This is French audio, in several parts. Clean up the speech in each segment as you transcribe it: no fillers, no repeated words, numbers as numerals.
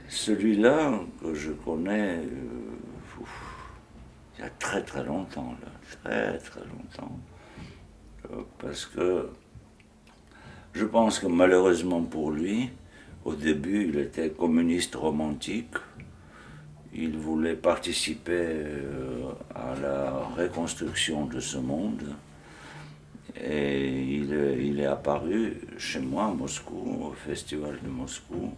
Celui-là que je connais il y a très très longtemps, là, très très longtemps, parce que je pense que malheureusement pour lui, au début il était communiste romantique, il voulait participer à la reconstruction de ce monde, et il est apparu chez moi à Moscou, au festival de Moscou,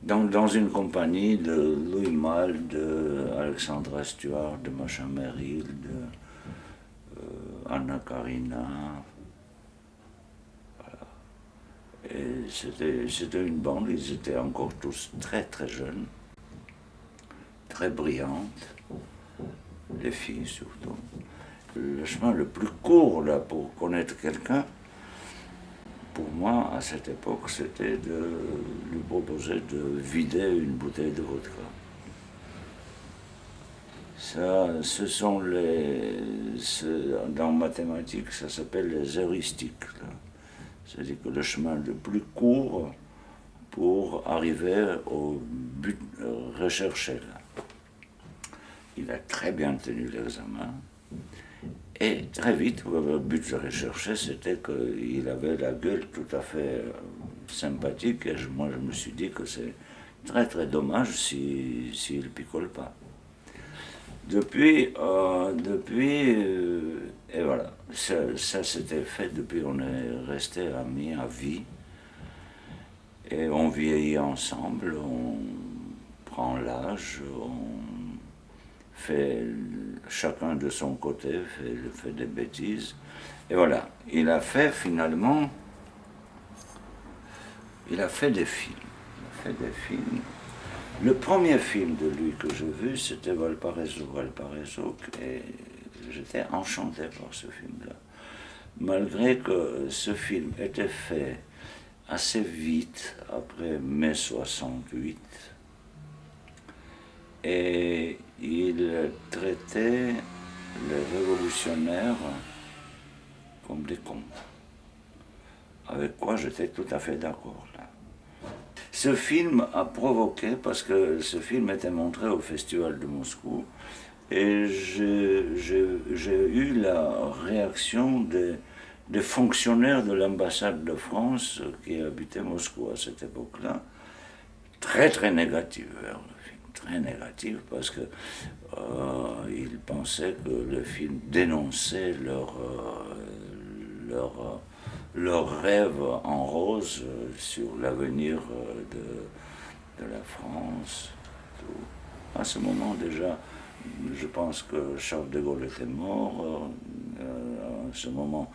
dans une compagnie de Louis Malle, de Alexandra Stuart, de Macha Merrill, de Anna Karina. Voilà. Et c'était une bande, ils étaient encore tous très très jeunes, très brillantes, les filles surtout. Le chemin le plus court là pour connaître quelqu'un, pour moi, à cette époque, c'était de lui proposer de vider une bouteille de vodka. Ça, ce sont dans mathématiques, ça s'appelle les heuristiques. C'est-à-dire que le chemin le plus court pour arriver au but recherché. Là. Il a très bien tenu l'examen. Et très vite, le but de rechercher, c'était qu'il avait la gueule tout à fait sympathique. Et moi, je me suis dit que c'est très très dommage s'il ne picole pas. Depuis, et voilà, ça s'était fait depuis, on est resté amis à vie. Et on vieillit ensemble, on prend l'âge, on fait chacun de son côté, fait des bêtises. Et voilà, il a fait finalement, il a fait des films. Il a fait des films. Le premier film de lui que j'ai vu, c'était Valparaiso. Valparaiso, et j'étais enchanté par ce film-là. Malgré que ce film était fait assez vite, après mai 68, et il traitait les révolutionnaires comme des cons. Avec quoi j'étais tout à fait d'accord là. Ce film a provoqué, parce que ce film était montré au Festival de Moscou, et j'ai eu la réaction des fonctionnaires de l'ambassade de France qui habitaient Moscou à cette époque-là, très très négative vers le film, très négative, parce que ils pensaient que le film dénonçait leur rêve en rose sur l'avenir de la France. Tout. À ce moment déjà, je pense que Charles de Gaulle était mort. À ce moment,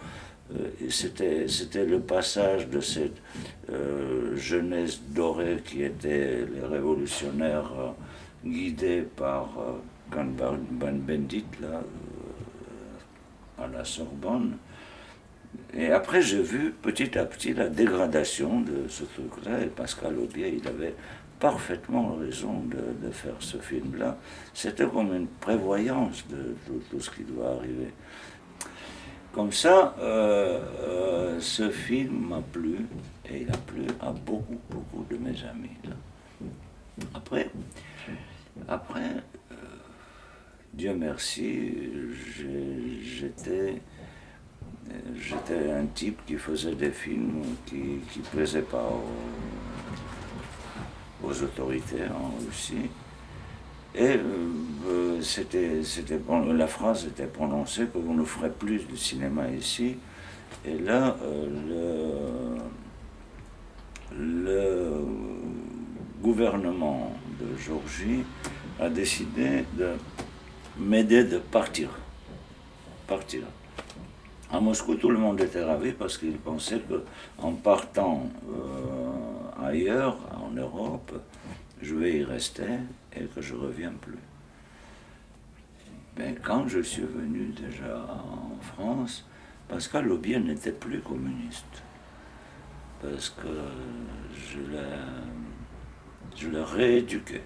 c'était le passage de cette jeunesse dorée qui était les révolutionnaires guidés par Cohn-Bendit là, à la Sorbonne. Et après, j'ai vu petit à petit la dégradation de ce truc-là, et Pascal Aubier, il avait parfaitement raison de faire ce film-là. C'était comme une prévoyance de tout ce qui doit arriver. Comme ça, ce film m'a plu, et il a plu à beaucoup, beaucoup de mes amis. Là. Après Dieu merci, j'étais un type qui faisait des films qui ne plaisaient pas aux autorités en Russie. Et la phrase était prononcée que vous ne ferez plus de cinéma ici. Et là, le gouvernement de Géorgie a décidé de m'aider de partir. À Moscou, tout le monde était ravi parce qu'il pensait qu'en partant ailleurs, en Europe, je vais y rester et que je ne reviens plus. Mais quand je suis venu déjà en France, Pascal Aubier n'était plus communiste. Parce que je l'ai rééduqué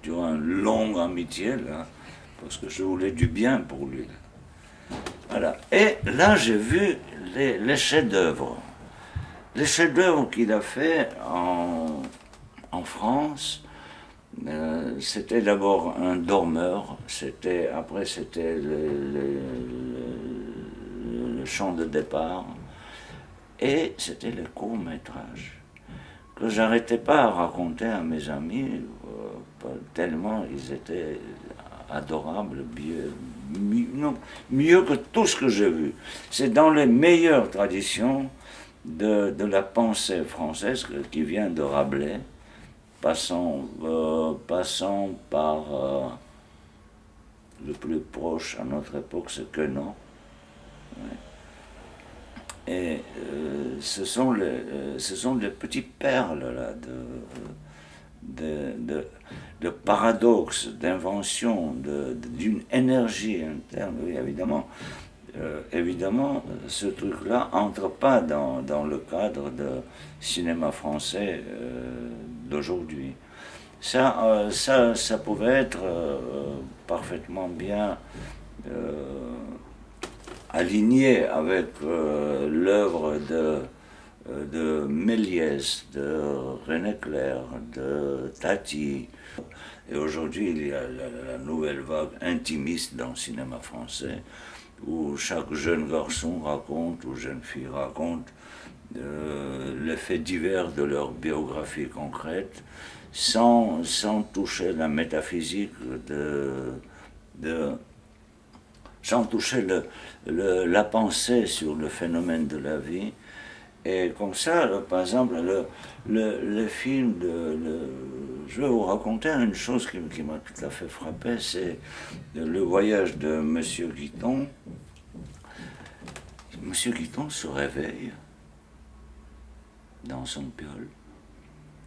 durant une longue amitié, là, parce que je voulais du bien pour lui. Là. Voilà. Et là, j'ai vu les chefs-d'œuvre. les chefs-d'œuvre qu'il a fait en France, c'était d'abord un dormeur, après c'était le chant de départ, et c'était les courts-métrages que j'arrêtais pas à raconter à mes amis, tellement ils étaient adorables, mieux que tout ce que j'ai vu. C'est dans les meilleures traditions de la pensée française qui vient de Rabelais, passant par le plus proche à notre époque, c'est Quenon. Ouais. Et ce sont des petites perles là, de paradoxes, d'inventions, d'une énergie interne. Oui, évidemment, ce truc-là entre pas dans le cadre de cinéma français d'aujourd'hui. Ça pouvait être parfaitement bien aligné avec l'œuvre de Méliès, de René Clair, de Tati. Et aujourd'hui, il y a la nouvelle vague intimiste dans le cinéma français, où chaque jeune garçon raconte, ou jeune fille raconte, les faits divers de leur biographie concrète, sans toucher la métaphysique sans toucher la pensée sur le phénomène de la vie. Et comme ça, par exemple, le film je vais vous raconter une chose qui m'a tout à fait frappé, c'est le voyage de Monsieur Guiton. Monsieur Guiton se réveille dans son piole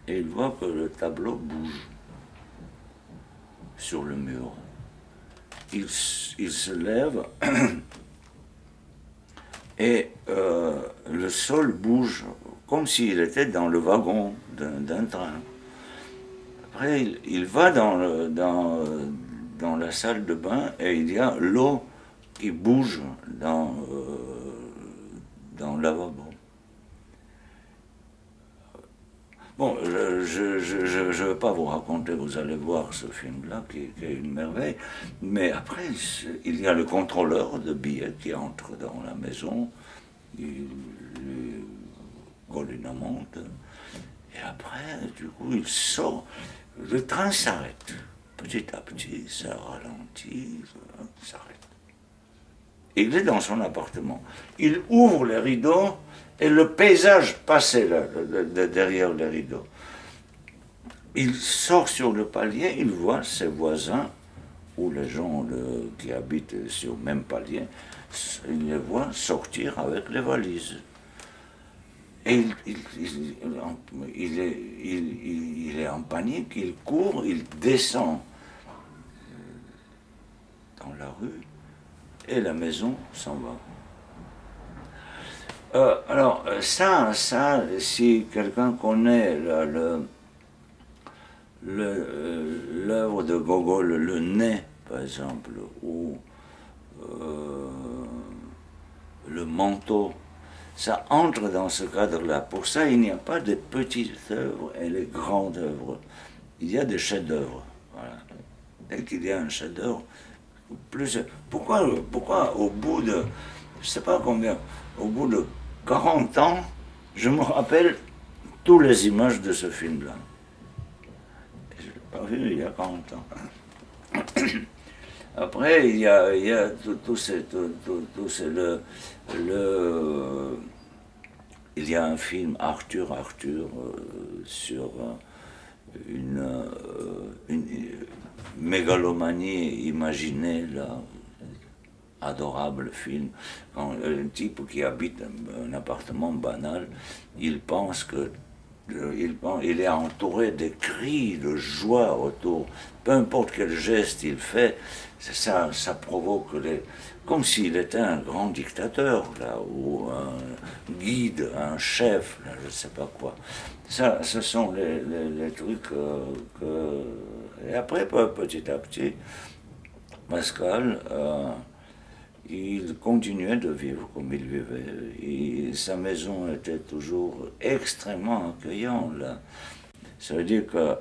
et il voit que le tableau bouge sur le mur. Il se lève et le sol bouge comme s'il était dans le wagon d'un train. Après, il va dans la salle de bain et il y a l'eau qui bouge dans le lavabo. Bon, je ne vais pas vous raconter, vous allez voir ce film-là qui est une merveille, mais après, il y a le contrôleur de billets qui entre dans la maison, il colle une amende, et après, du coup, il sort, le train s'arrête, petit à petit, ça ralentit, ça s'arrête. Il est dans son appartement, il ouvre les rideaux, et le paysage passait là, derrière les rideaux. Il sort sur le palier, il voit ses voisins, ou les gens qui habitent sur le même palier, il les voit sortir avec les valises. Et il est en panique, il court, il descend dans la rue, et la maison s'en va. Alors, ça, si quelqu'un connaît l'œuvre de Gogol, Le Nez, par exemple, ou Le Manteau, ça entre dans ce cadre-là. Pour ça, il n'y a pas de petites œuvres et de grandes œuvres. Il y a des chefs-d'œuvre. Voilà. Dès qu'il y a un chef-d'œuvre, pourquoi au bout de, je ne sais pas combien, au bout de 40 ans, je me rappelle toutes les images de ce film-là. Je ne l'ai pas vu il y a 40 ans. Après, il y a tout il y a un film Arthur sur une mégalomanie imaginée là. Adorable film. Quand un type qui habite un appartement banal, il pense que il est entouré de cris de joie autour. Peu importe quel geste il fait, ça provoque comme s'il était un grand dictateur là, ou un guide, un chef, là, je ne sais pas quoi. Ça, ce sont les trucs et après, petit à petit, Pascal. il continuait de vivre comme il vivait. Et sa maison était toujours extrêmement accueillante. Là. Ça veut dire que,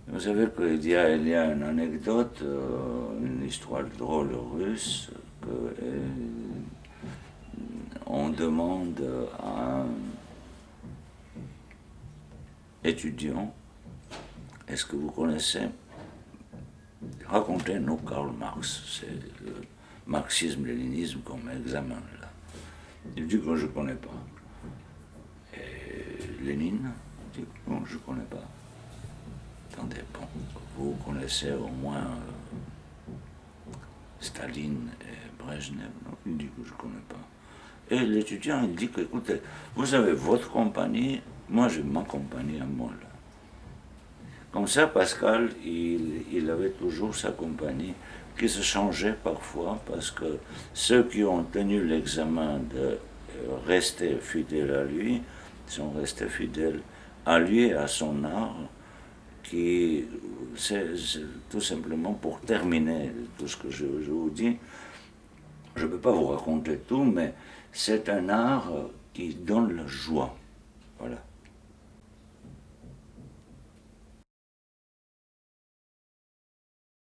vous savez qu'il y a une anecdote, une histoire drôle russe, que on demande à un étudiant, est-ce que vous connaissez, racontez-nous Karl Marx, c'est le marxisme-léninisme comme examen là. Il dit que je ne connais pas. Et Lénine dit non, je ne connais pas. Attendez, bon, vous connaissez au moins Staline et Brezhnev, non? Il dit que je ne connais pas. Et l'étudiant, il dit que, écoutez, vous avez votre compagnie, moi j'ai ma compagnie à moi. Là. Comme ça, Pascal, il avait toujours sa compagnie qui se changeait parfois parce que ceux qui ont tenu l'examen de rester fidèles à lui sont restés fidèles à lui et à son art, qui, c'est tout simplement pour terminer tout ce que je vous dis, je ne peux pas vous raconter tout, mais c'est un art qui donne la joie. Voilà.